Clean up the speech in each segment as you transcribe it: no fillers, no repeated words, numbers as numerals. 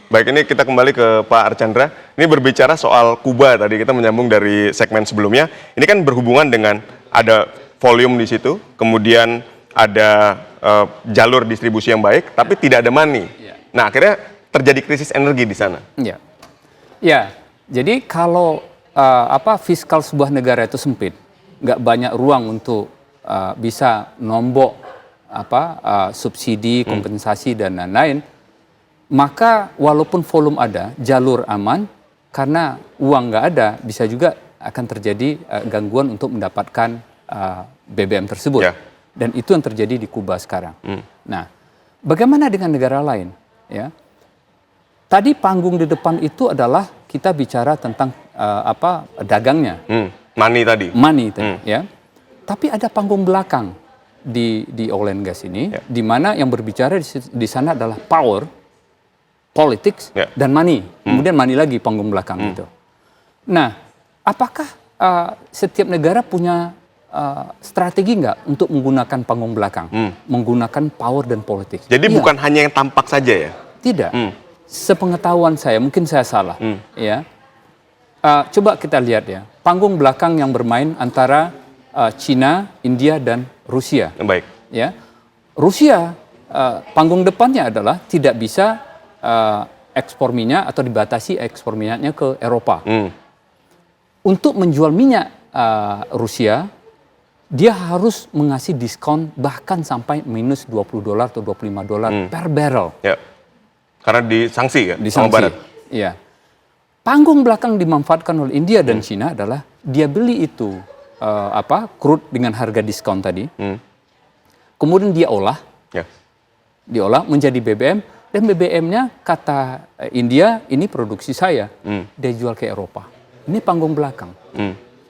Baik, ini kita kembali ke Pak Archandra. Ini berbicara soal Kuba tadi, kita menyambung dari segmen sebelumnya. Ini kan berhubungan dengan ada volume di situ, kemudian ada jalur distribusi yang baik, tapi tidak ada money. Nah, akhirnya terjadi krisis energi di sana. Ya, jadi kalau fiskal sebuah negara itu sempit, nggak banyak ruang untuk bisa nombok subsidi, kompensasi dan lain-lain. Maka walaupun volume ada, jalur aman, karena uang nggak ada, bisa juga akan terjadi gangguan untuk mendapatkan BBM tersebut. Dan itu yang terjadi di Kuba sekarang. Nah, bagaimana dengan negara lain? Ya, tadi panggung di depan itu adalah kita bicara tentang dagangnya. Money tadi. Ya. Tapi ada panggung belakang di oil and gas ini, di mana yang berbicara di sana adalah power, politics, dan money. Kemudian money lagi panggung belakang itu. Nah, apakah setiap negara punya strategi nggak untuk menggunakan panggung belakang? Menggunakan power dan politics. Jadi bukan hanya yang tampak saja ya? Tidak. Sepengetahuan saya, mungkin saya salah. Ya. Coba kita lihat ya, panggung belakang yang bermain antara China, India, dan Rusia. Baik. Ya. Rusia, panggung depannya adalah tidak bisa ekspor minyak atau dibatasi ekspor minyaknya ke Eropa. Untuk menjual minyak Rusia, dia harus mengasih diskon bahkan sampai minus $20 atau $25 per barrel. Ya. Karena disanksi ya, sama Barat. Iya. Panggung belakang dimanfaatkan oleh India dan China adalah dia beli itu crude dengan harga diskon tadi. Kemudian dia olah. Diolah menjadi BBM. Dan BBM-nya kata India, ini produksi saya. Dia jual ke Eropa. Ini panggung belakang.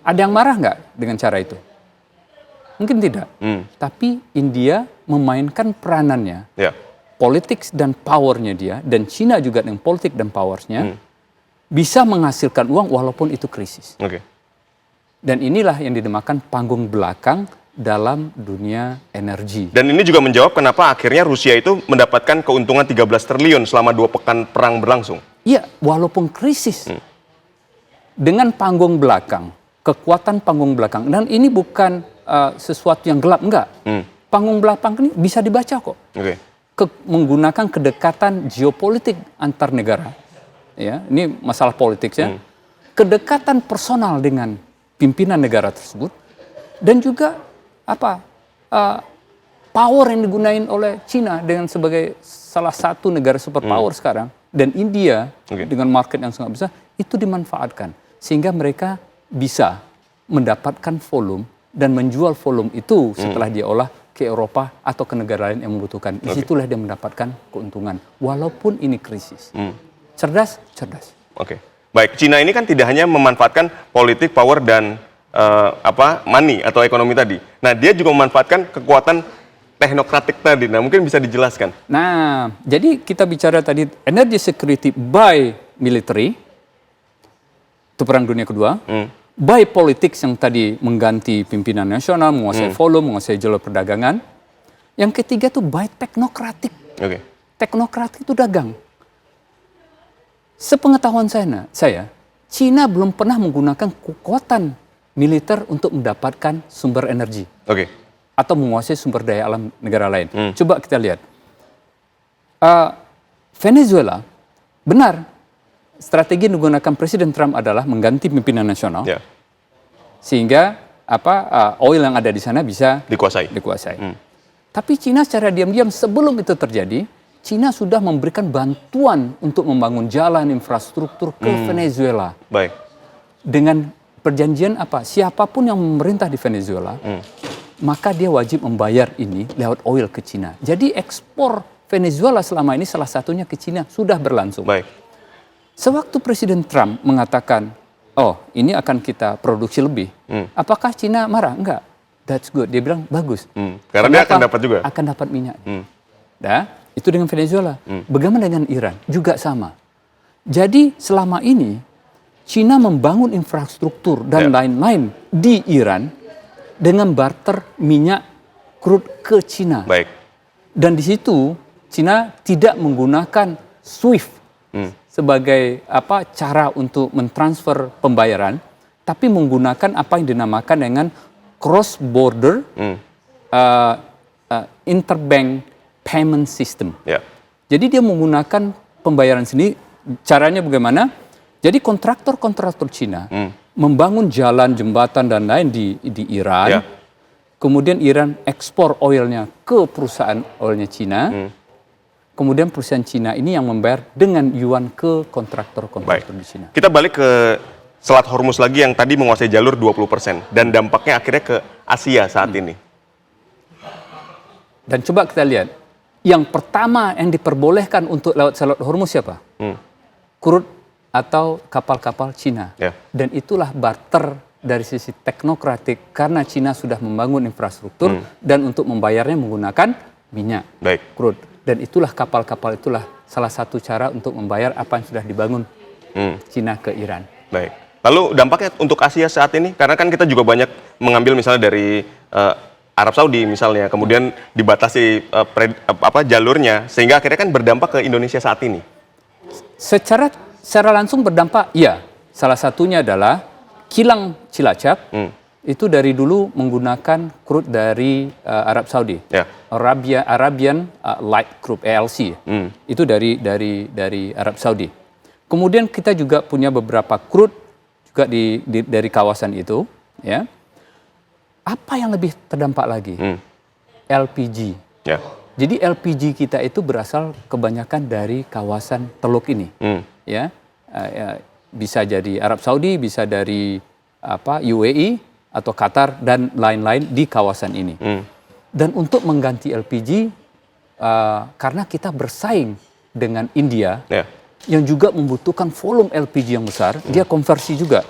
Ada yang marah nggak dengan cara itu? Mungkin tidak. Tapi India memainkan peranannya. Politik dan powernya dia, dan China juga dengan politik dan powernya, bisa menghasilkan uang walaupun itu krisis. Dan inilah yang dinamakan panggung belakang dalam dunia energi. Dan ini juga menjawab kenapa akhirnya Rusia itu mendapatkan keuntungan 13 triliun selama 2 pekan perang berlangsung. Iya, walaupun krisis. Dengan panggung belakang, kekuatan panggung belakang. Dan ini bukan sesuatu yang gelap, enggak. Panggung belakang ini bisa dibaca kok. Menggunakan kedekatan geopolitik antar negara. Ya, ini masalah politik ya. Kedekatan personal dengan pimpinan negara tersebut. Dan juga power yang digunain oleh China dengan sebagai salah satu negara superpower sekarang, dan India dengan market yang sangat besar, itu dimanfaatkan sehingga mereka bisa mendapatkan volume dan menjual volume itu setelah dia olah ke Eropa atau ke negara lain yang membutuhkan. Disitulah dia mendapatkan keuntungan walaupun ini krisis. Cerdas. Baik, China ini kan tidak hanya memanfaatkan politik, power, dan money atau ekonomi tadi. Nah, dia juga memanfaatkan kekuatan teknokratik tadi. Nah, mungkin bisa dijelaskan. Nah, jadi kita bicara tadi energy security by military, itu Perang Dunia Kedua, by politics yang tadi mengganti pimpinan nasional, menguasai volume, menguasai jalur perdagangan. Yang ketiga itu by teknokratik. Teknokratik itu dagang. Sepengetahuan saya, China belum pernah menggunakan kekuatan militer untuk mendapatkan sumber energi. Atau menguasai sumber daya alam negara lain. Coba kita lihat. Venezuela, benar, strategi yang digunakan Presiden Trump adalah mengganti pimpinan nasional. Sehingga oil yang ada di sana bisa dikuasai. Tapi China secara diam-diam sebelum itu terjadi, China sudah memberikan bantuan untuk membangun jalan, infrastruktur ke Venezuela. Dengan perjanjian siapapun yang memerintah di Venezuela, maka dia wajib membayar ini lewat oil ke China. Jadi ekspor Venezuela selama ini salah satunya ke China sudah berlangsung. Sewaktu Presiden Trump mengatakan, ini akan kita produksi lebih, apakah China marah? Enggak. That's good. Dia bilang bagus. Karena dia akan dapat juga. Akan dapat minyak. Itu dengan Venezuela. Bagaimana dengan Iran? Juga sama. Jadi selama ini China membangun infrastruktur dan lain-lain di Iran dengan barter minyak crude ke China. Dan di situ China tidak menggunakan SWIFT sebagai cara untuk mentransfer pembayaran, tapi menggunakan apa yang dinamakan dengan cross border interbank payment system. Yeah. Jadi dia menggunakan pembayaran sendiri. Caranya bagaimana? Jadi kontraktor Cina membangun jalan, jembatan dan lain di Iran. Yeah. Kemudian Iran ekspor oilnya ke perusahaan oilnya Cina. Kemudian perusahaan Cina ini yang membayar dengan yuan ke kontraktor di Cina. Kita balik ke Selat Hormuz lagi yang tadi menguasai jalur 20% dan dampaknya akhirnya ke Asia saat ini. Dan coba kita lihat, yang pertama yang diperbolehkan untuk lewat Selat Hormuz siapa? Crude atau kapal-kapal Cina. Yeah. Dan itulah barter dari sisi teknokratik karena Cina sudah membangun infrastruktur dan untuk membayarnya menggunakan minyak, crude. Dan itulah kapal-kapal itulah salah satu cara untuk membayar apa yang sudah dibangun Cina ke Iran. Baik. Lalu dampaknya untuk Asia saat ini, karena kan kita juga banyak mengambil misalnya dari Arab Saudi misalnya, kemudian dibatasi jalurnya, sehingga akhirnya kan berdampak ke Indonesia saat ini. Secara langsung berdampak, ya. Salah satunya adalah kilang Cilacap. Itu dari dulu menggunakan crude dari Arab Saudi, Arabian Light Crude (ALC). Itu dari Arab Saudi. Kemudian kita juga punya beberapa crude juga dari kawasan itu, ya. Apa yang lebih terdampak lagi? LPG. Yeah. Jadi LPG kita itu berasal kebanyakan dari kawasan Teluk ini, ya. Bisa jadi Arab Saudi, bisa dari UAE atau Qatar dan lain-lain di kawasan ini. Dan untuk mengganti LPG, karena kita bersaing dengan India, yang juga membutuhkan volume LPG yang besar, dia konversi juga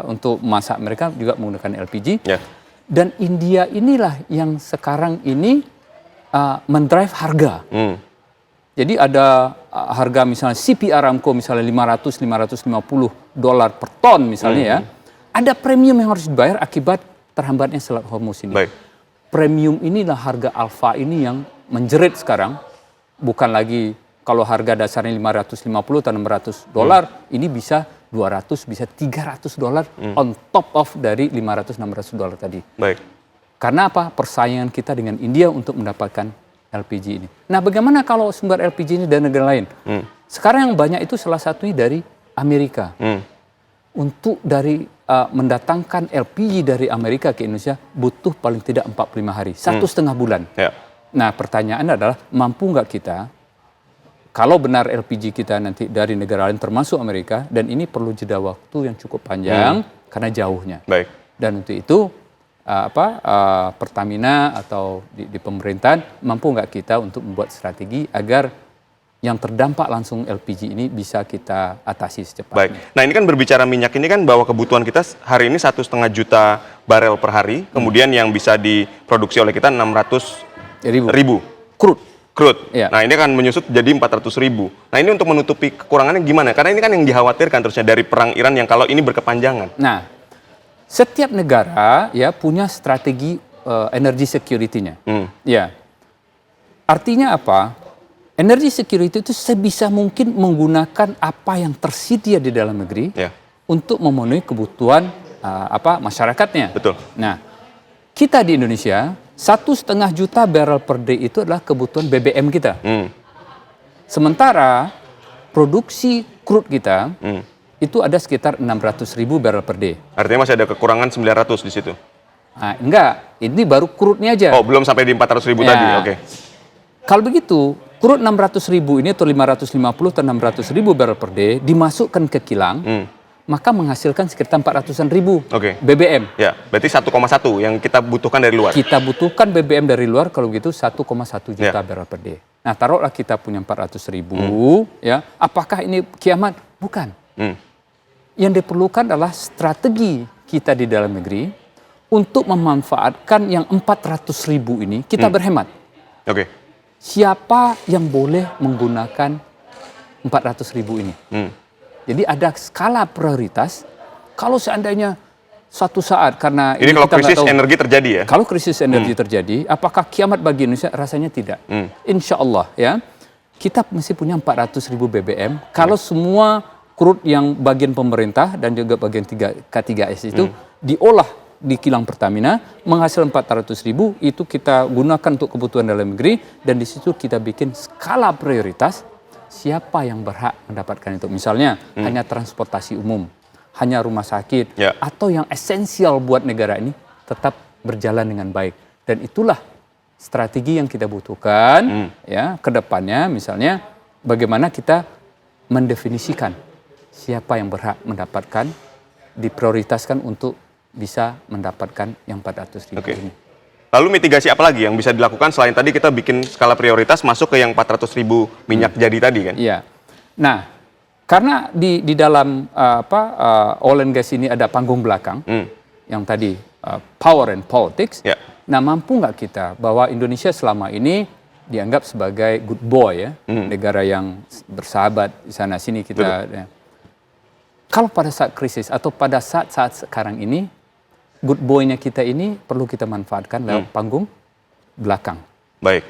untuk masak mereka juga menggunakan LPG. Dan India inilah yang sekarang ini mendrive harga. Jadi ada harga misalnya CP Aramco misalnya $500-550 per ton misalnya ya. Ada premium yang harus dibayar akibat terhambatnya Selat Hormuz ini. Premium inilah harga alfa ini yang menjerit sekarang. Bukan lagi kalau harga dasarnya $550 atau $600, ini bisa $200, bisa $300 on top of dari $500-600 tadi. Karena apa? Persaingan kita dengan India untuk mendapatkan LPG ini. Nah, bagaimana kalau sumber LPG ini dari negara lain? Sekarang yang banyak itu salah satunya dari Amerika. Untuk mendatangkan LPG dari Amerika ke Indonesia butuh paling tidak 45 hari, 1,5 bulan. Nah, pertanyaan adalah mampu nggak kita, kalau benar LPG kita nanti dari negara lain termasuk Amerika, dan ini perlu jeda waktu yang cukup panjang karena jauhnya. Dan untuk itu Pertamina atau di pemerintahan mampu nggak kita untuk membuat strategi agar yang terdampak langsung LPG ini bisa kita atasi secepatnya. Nah, ini kan berbicara minyak ini kan bahwa kebutuhan kita hari ini 1,5 juta barel per hari, kemudian yang bisa diproduksi oleh kita 600.000 crude. Nah, ini akan menyusut jadi 400.000. Nah, ini untuk menutupi kekurangannya gimana? Karena ini kan yang dikhawatirkan terusnya dari perang Iran yang kalau ini berkepanjangan. Nah, setiap negara ya punya strategi energy security-nya. Ya. Artinya apa? Energy security itu sebisa mungkin menggunakan apa yang tersedia di dalam negeri untuk memenuhi kebutuhan masyarakatnya. Betul. Nah, kita di Indonesia 1,5 juta barrel per day itu adalah kebutuhan BBM kita. Sementara produksi crude kita itu ada sekitar 600.000 barrel per day. Artinya masih ada kekurangan 900 di situ. Nah, enggak, ini baru crude-nya aja. Oh, belum sampai di 400.000 tadi. Oke. Kalau begitu, crude 600.000 ini atau 550 atau 600.000 barrel per day dimasukkan ke kilang, maka menghasilkan sekitar 400.000 BBM. Ya, berarti 1,1 yang kita butuhkan dari luar. Kita butuhkan BBM dari luar kalau begitu 1,1 juta barrel per day. Nah, taruhlah kita punya 400.000, ya. Apakah ini kiamat? Bukan. Yang diperlukan adalah strategi kita di dalam negeri untuk memanfaatkan yang 400.000 ini kita berhemat. Siapa yang boleh menggunakan 400.000 ini? Jadi ada skala prioritas. Kalau seandainya suatu saat karena ini kalau krisis energi terjadi ya? Kalau krisis energi terjadi, apakah kiamat bagi Indonesia? Rasanya tidak. Insya Allah ya. kita mesti punya 400.000 BBM. Kalau semua crude yang bagian pemerintah dan juga bagian K3S itu diolah di kilang Pertamina, menghasilkan 400.000, itu kita gunakan untuk kebutuhan dalam negeri, dan di situ kita bikin skala prioritas siapa yang berhak mendapatkan itu. Misalnya hanya transportasi umum, hanya rumah sakit, atau yang esensial buat negara ini tetap berjalan dengan baik. Dan itulah strategi yang kita butuhkan ya ke depannya, misalnya bagaimana kita mendefinisikan siapa yang berhak mendapatkan, diprioritaskan untuk bisa mendapatkan yang 400.000 ini. Lalu mitigasi apa lagi yang bisa dilakukan selain tadi kita bikin skala prioritas masuk ke yang 400.000 minyak jadi tadi kan? Iya. Nah, karena di dalam oil and gas ini ada panggung belakang yang tadi power and politics. Nah, mampu nggak kita bahwa Indonesia selama ini dianggap sebagai good boy ya, negara yang bersahabat di sana sini kita. Ya. Kalau pada saat krisis atau pada saat sekarang ini, good boy-nya kita ini perlu kita manfaatkan lewat panggung belakang. Baik.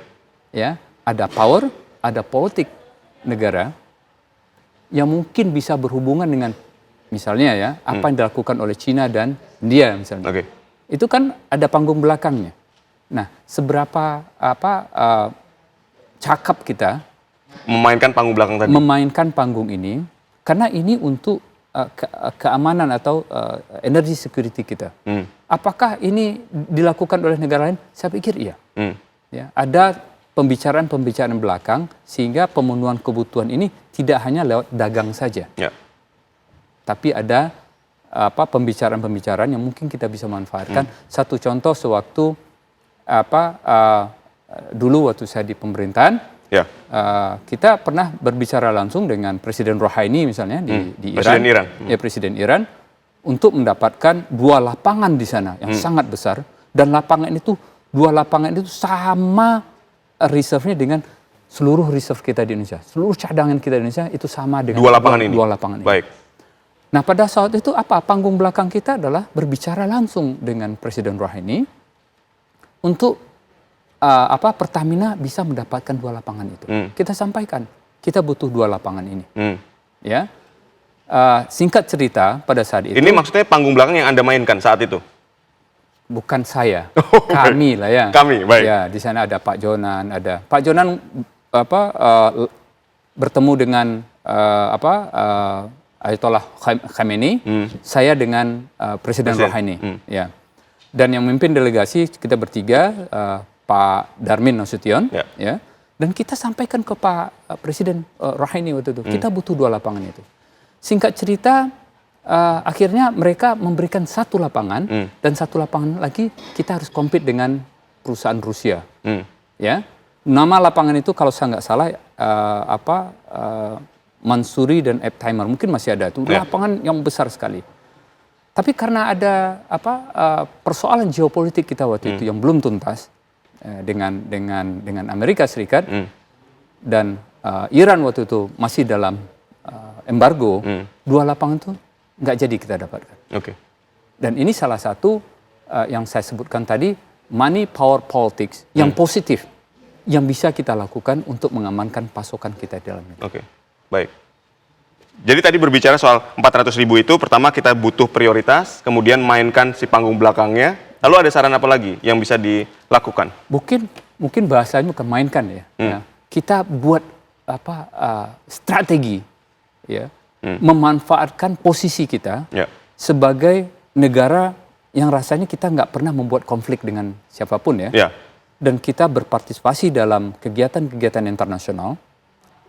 Ya, ada power, ada politik negara yang mungkin bisa berhubungan dengan misalnya ya apa yang dilakukan oleh Cina dan India misalnya. Itu kan ada panggung belakangnya. Nah, seberapa cakap kita memainkan panggung belakang tadi? Memainkan panggung ini, karena ini untuk keamanan atau energy security kita. Apakah ini dilakukan oleh negara lain? Saya pikir iya. Ya, ada pembicaraan-pembicaraan belakang sehingga pemenuhan kebutuhan ini tidak hanya lewat dagang saja. Tapi ada pembicaraan-pembicaraan yang mungkin kita bisa manfaatkan. Satu contoh sewaktu dulu waktu saya di pemerintahan, kita pernah berbicara langsung dengan Presiden Rouhani misalnya di Iran. Presiden Iran untuk mendapatkan 2 lapangan di sana yang sangat besar, dan lapangan itu 2 lapangan itu sama reserve-nya dengan seluruh reserve kita di Indonesia. Seluruh cadangan kita di Indonesia itu sama dengan 2 lapangan ini. 2 lapangan ini. Baik. Nah, pada saat itu panggung belakang kita adalah berbicara langsung dengan Presiden Rouhani untuk Pertamina bisa mendapatkan 2 lapangan itu. Kita sampaikan, kita butuh 2 lapangan ini. Ya, singkat cerita pada saat itu. Ini maksudnya panggung belakang yang Anda mainkan saat itu? Bukan saya, kami lah ya. Kami, baik. Ya, di sana ada Pak Jonan, Pak Jonan bertemu dengan Ayatollah Khamenei, saya dengan Presiden Rouhani. Ya. Dan yang memimpin delegasi kita bertiga, Pak Darmin Nasution, ya. Dan kita sampaikan ke Pak Presiden Rouhani waktu itu, kita butuh 2 lapangan itu. Singkat cerita, akhirnya mereka memberikan 1 lapangan, dan 1 lapangan lagi kita harus compete dengan perusahaan Rusia. Ya, nama lapangan itu kalau saya nggak salah Mansuri dan Eptimer, mungkin masih ada itu lapangan yang besar sekali. Tapi karena ada persoalan geopolitik kita waktu itu yang belum tuntas dengan Amerika Serikat dan Iran waktu itu masih dalam embargo, 2 lapangan itu nggak jadi kita dapatkan. Dan ini salah satu yang saya sebutkan tadi, money power politics yang positif yang bisa kita lakukan untuk mengamankan pasokan kita di dalam negeri. Baik. Jadi tadi berbicara soal 400.000 itu, pertama kita butuh prioritas, kemudian mainkan si panggung belakangnya. Lalu ada saran apa lagi yang bisa dilakukan? Mungkin bahasanya bukan mainkan ya. Kita buat strategi, ya, memanfaatkan posisi kita sebagai negara yang rasanya kita nggak pernah membuat konflik dengan siapapun ya. Dan kita berpartisipasi dalam kegiatan-kegiatan internasional.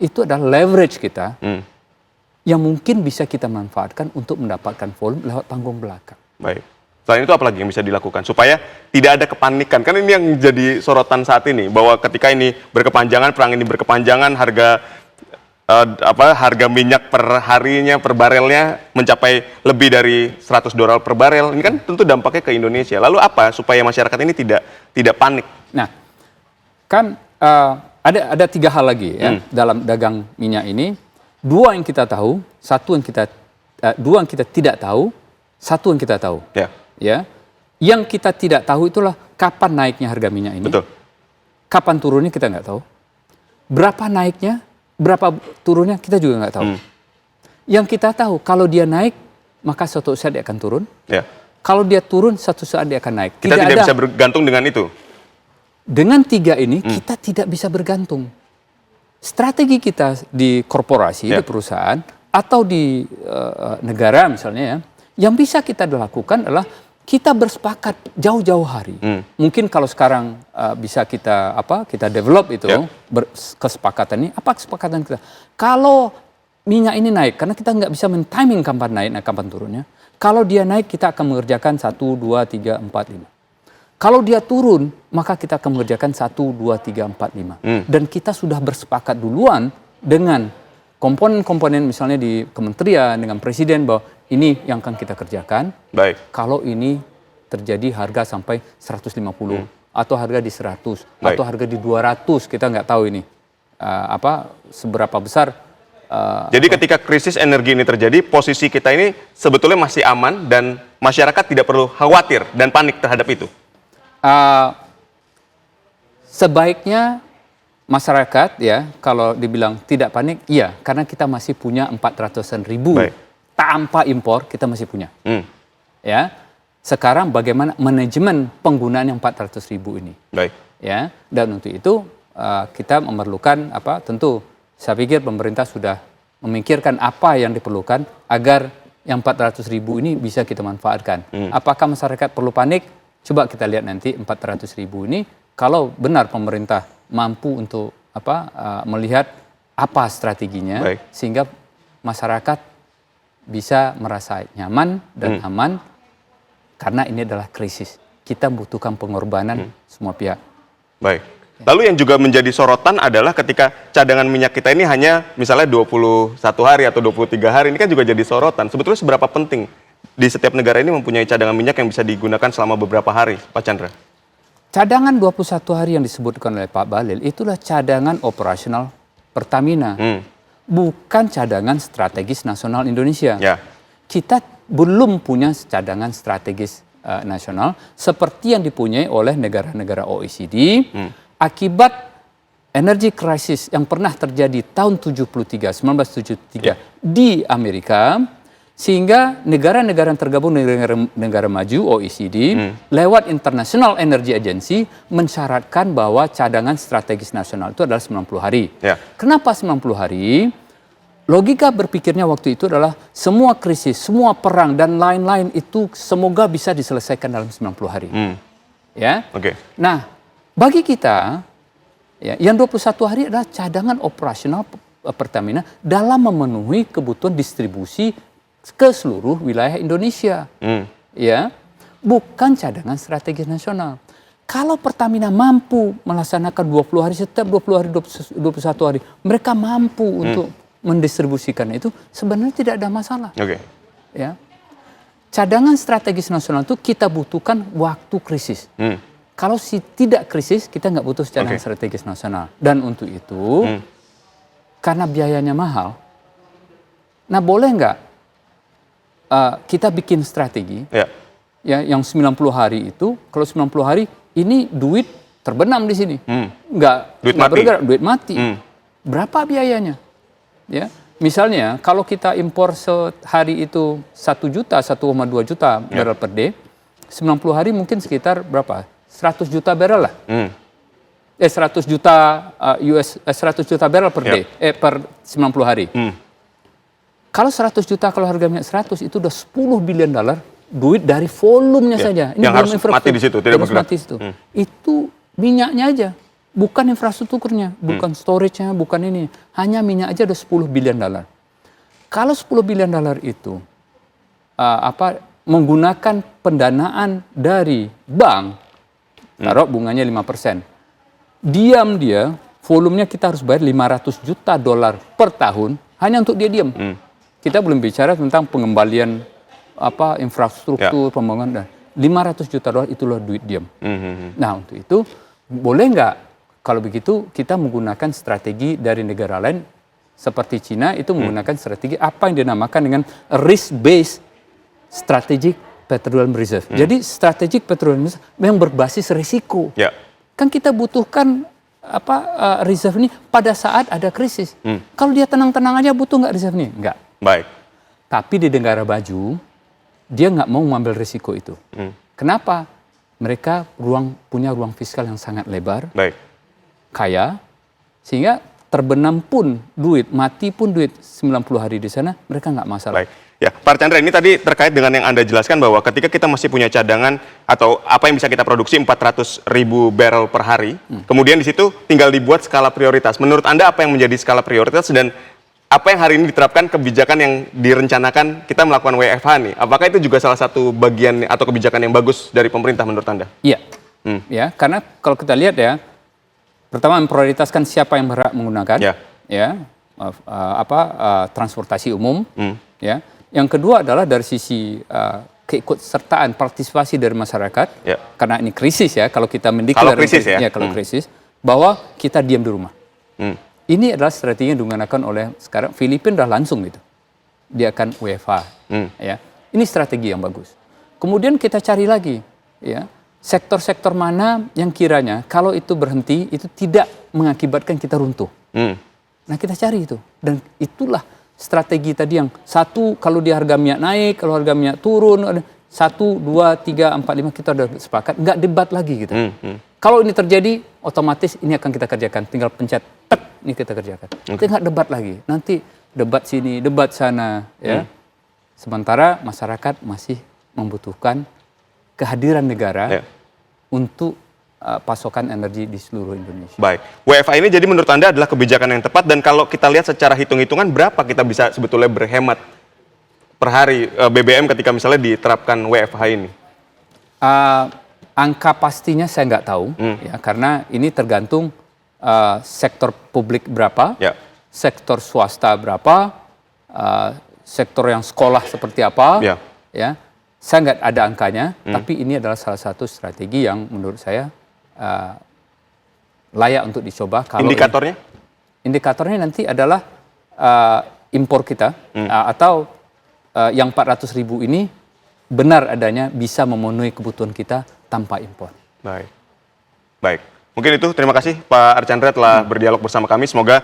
Itu adalah leverage kita yang mungkin bisa kita manfaatkan untuk mendapatkan volume lewat panggung belakang. Baik. Selain itu apa lagi yang bisa dilakukan supaya tidak ada kepanikan? Kan ini yang jadi sorotan saat ini, bahwa ketika ini berkepanjangan, perang ini berkepanjangan, harga minyak per harinya, per barelnya mencapai lebih dari $100 per barel. Ini kan tentu dampaknya ke Indonesia. Lalu apa supaya masyarakat ini tidak panik? Nah, kan ada 3 hal lagi ya dalam dagang minyak ini. 2 yang kita tahu, 2 yang kita tidak tahu, 1 yang kita tahu. Ya. Yang kita tidak tahu itulah kapan naiknya harga minyak ini. Kapan turunnya kita nggak tahu. Berapa naiknya berapa turunnya kita juga nggak tahu. Yang kita tahu kalau dia naik maka suatu saat dia akan turun. Ya. Kalau dia turun suatu saat dia akan naik. Kita tidak bisa bergantung dengan itu. Dengan 3 ini kita tidak bisa bergantung. Strategi kita di korporasi, di perusahaan atau di negara misalnya ya, yang bisa kita lakukan adalah kita bersepakat jauh-jauh hari. Mungkin kalau sekarang bisa kita develop itu kesepakatan ini. Apa kesepakatan kita? Kalau minyak ini naik, karena kita nggak bisa men-timing kapan naik, kapan turunnya. Kalau dia naik, kita akan mengerjakan 1, 2, 3, 4, 5. Kalau dia turun, maka kita akan mengerjakan 1, 2, 3, 4, 5. Dan kita sudah bersepakat duluan dengan komponen-komponen misalnya di kementerian, dengan presiden bahwa ini yang akan kita kerjakan. Baik. Kalau ini terjadi harga sampai 150 atau harga di 100 atau harga di 200, kita nggak tahu ini seberapa besar. Jadi ketika krisis energi ini terjadi, posisi kita ini sebetulnya masih aman dan masyarakat tidak perlu khawatir dan panik terhadap itu. Sebaiknya masyarakat ya kalau dibilang tidak panik, iya, karena kita masih punya 400-an ribu. Tanpa impor kita masih punya. Ya, sekarang bagaimana manajemen penggunaan yang 400 ribu ini? Ya, dan untuk itu kita memerlukan tentu saya pikir pemerintah sudah memikirkan apa yang diperlukan agar yang 400 ribu ini bisa kita manfaatkan. Apakah masyarakat perlu panik? Coba kita lihat nanti 400 ribu ini kalau benar pemerintah mampu untuk melihat apa strateginya sehingga masyarakat bisa merasa nyaman dan aman karena ini adalah krisis. Kita butuhkan pengorbanan semua pihak. Baik. Lalu yang juga menjadi sorotan adalah ketika cadangan minyak kita ini hanya misalnya 21 hari atau 23 hari, ini kan juga jadi sorotan. Sebetulnya seberapa penting di setiap negara ini mempunyai cadangan minyak yang bisa digunakan selama beberapa hari, Pak Chandra? Cadangan 21 hari yang disebutkan oleh Pak Bahlil itulah cadangan operasional Pertamina. Bukan cadangan strategis nasional Indonesia. Kita belum punya cadangan strategis nasional seperti yang dipunyai oleh negara-negara OECD akibat energy crisis yang pernah terjadi tahun 1973 di Amerika, sehingga negara-negara yang tergabung negara maju OECD lewat International Energy Agency mensyaratkan bahwa cadangan strategis nasional itu adalah 90 hari. Kenapa 90 hari? Logika berpikirnya waktu itu adalah semua krisis, semua perang dan lain-lain itu semoga bisa diselesaikan dalam 90 hari. Nah, bagi kita yang 21 hari adalah cadangan operasional Pertamina dalam memenuhi kebutuhan distribusi ke seluruh wilayah Indonesia. Bukan cadangan strategis nasional. Kalau Pertamina mampu melaksanakan 20 hari, setiap 20 hari, 21 hari, mereka mampu untuk mendistribusikan itu, sebenarnya tidak ada masalah. Cadangan strategis nasional itu kita butuhkan waktu krisis. Kalau tidak krisis, kita nggak butuh cadangan strategis nasional. Dan untuk itu, karena biayanya mahal, nah boleh nggak kita bikin strategi yang 90 hari itu, kalau 90 hari ini duit terbenam di sini, nggak bergerak, duit mati. Berapa biayanya? Misalnya kalau kita impor sehari itu 1 juta, 1,2 juta barrel per day, 90 hari mungkin sekitar berapa? 100 juta barrel lah. 100 juta barrel per day, per 90 hari. Kalau 100 juta, kalau harga minyak 100 itu udah $10 billion duit dari volumenya saja. Ini yang harus mati di situ, tidak bergerak. Itu minyaknya aja. Bukan infrastrukturnya, bukan storage-nya, bukan ini. Hanya minyak aja ada $10 billion. Kalau $10 billion itu menggunakan pendanaan dari bank, taruh bunganya 5%. Diam dia, volumenya kita harus bayar $500 juta per tahun hanya untuk dia diam. Kita belum bicara tentang pengembalian infrastruktur, pembangunan. $500 juta itulah duit diam. Nah, untuk itu boleh nggak? Kalau begitu kita menggunakan strategi dari negara lain seperti Cina itu menggunakan strategi apa yang dinamakan dengan risk-based strategic petroleum reserve. Jadi strategic petroleum reserve yang berbasis risiko. Kan kita butuhkan reserve ini pada saat ada krisis. Kalau dia tenang-tenang aja butuh nggak reserve ini? Nggak. Baik. Tapi di negara maju, dia nggak mau mengambil risiko itu. Kenapa? Mereka punya ruang fiskal yang sangat lebar, kaya, sehingga terbenam pun duit, mati pun duit 90 hari di sana, mereka nggak masalah. Baik. Ya, Pak Archandra, ini tadi terkait dengan yang Anda jelaskan bahwa ketika kita masih punya cadangan atau apa yang bisa kita produksi 400.000 barrel per hari, kemudian di situ tinggal dibuat skala prioritas. Menurut Anda apa yang menjadi skala prioritas dan apa yang hari ini diterapkan kebijakan yang direncanakan kita melakukan WFH nih? Apakah itu juga salah satu bagian atau kebijakan yang bagus dari pemerintah menurut Anda? Iya, ya, karena kalau kita lihat ya, pertama memprioritaskan siapa yang berhak menggunakan, transportasi umum, ya. Yang kedua adalah dari sisi keikutsertaan partisipasi dari masyarakat, karena ini krisis ya, kalau kita mendeklarasikan krisis, bahwa kita diam di rumah. Ini adalah strategi yang digunakan oleh sekarang Filipina udah langsung gitu, dia akan WFH, ya. Ini strategi yang bagus. Kemudian kita cari lagi, ya, sektor-sektor mana yang kiranya kalau itu berhenti itu tidak mengakibatkan kita runtuh. Nah kita cari itu, dan itulah strategi tadi yang satu, kalau di harga minyak naik, kalau harga minyak turun, 1, 2, 3, 4, 5 kita udah sepakat, nggak debat lagi gitu. Kalau ini terjadi, otomatis ini akan kita kerjakan, tinggal pencet, tek, ini kita kerjakan. Kita nggak debat lagi, nanti debat sini, debat sana, ya. Sementara masyarakat masih membutuhkan kehadiran negara untuk pasokan energi di seluruh Indonesia. Baik, WFH ini jadi menurut Anda adalah kebijakan yang tepat, dan kalau kita lihat secara hitung-hitungan berapa kita bisa sebetulnya berhemat per hari BBM ketika misalnya diterapkan WFH ini? Angka pastinya saya nggak tahu, ya, karena ini tergantung sektor publik berapa, sektor swasta berapa, sektor yang sekolah seperti apa, ya. Saya nggak ada angkanya, tapi ini adalah salah satu strategi yang menurut saya layak untuk dicoba. Kalau indikatornya? Indikatornya nanti adalah impor kita, atau yang 400.000 ini benar adanya bisa memenuhi kebutuhan kita tanpa impor. Baik. Baik. Mungkin itu, terima kasih Pak Archandra telah berdialog bersama kami. Semoga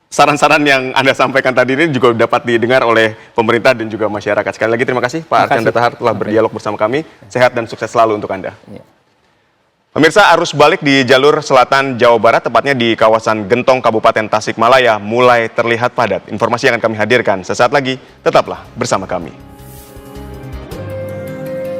saran-saran yang Anda sampaikan tadi ini juga dapat didengar oleh pemerintah dan juga masyarakat. Sekali lagi terima kasih Pak Archandra Tahar telah berdialog bersama kami. Sehat dan sukses selalu untuk Anda. Pemirsa, arus balik di jalur selatan Jawa Barat, tepatnya di kawasan Gentong, Kabupaten Tasikmalaya, mulai terlihat padat. Informasi yang akan kami hadirkan sesaat lagi, tetaplah bersama kami.